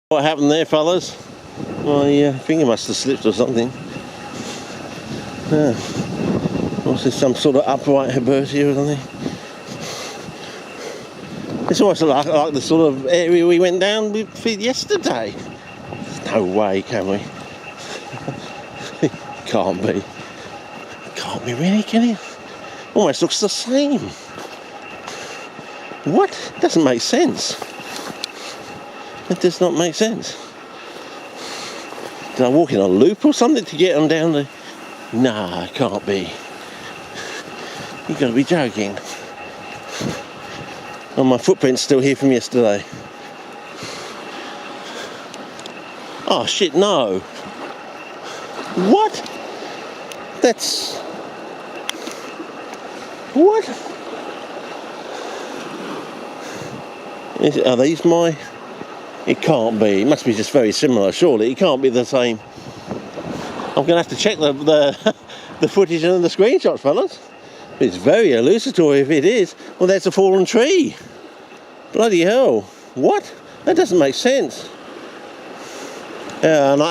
What happened there, fellas? My finger must have slipped or something. Was this some sort of upright herbaceous or something? It's almost like the sort of area we went down with yesterday. There's no way, can we? Can't be. Can't be really, can it? Almost looks the same. What? Doesn't make sense. It does not make sense. Did I walk in a loop or something to get them down the... Nah, it can't be. You've got to be joking. Oh, my footprint's still here from yesterday. Oh shit, no. What? That's... What? Are these my... It can't be. It must be just very similar, surely. It can't be the same. I'm going to have to check the footage and the screenshots, fellas. It's very hallucinatory if it is. Well, that's a fallen tree. Bloody hell. What? That doesn't make sense. Yeah, and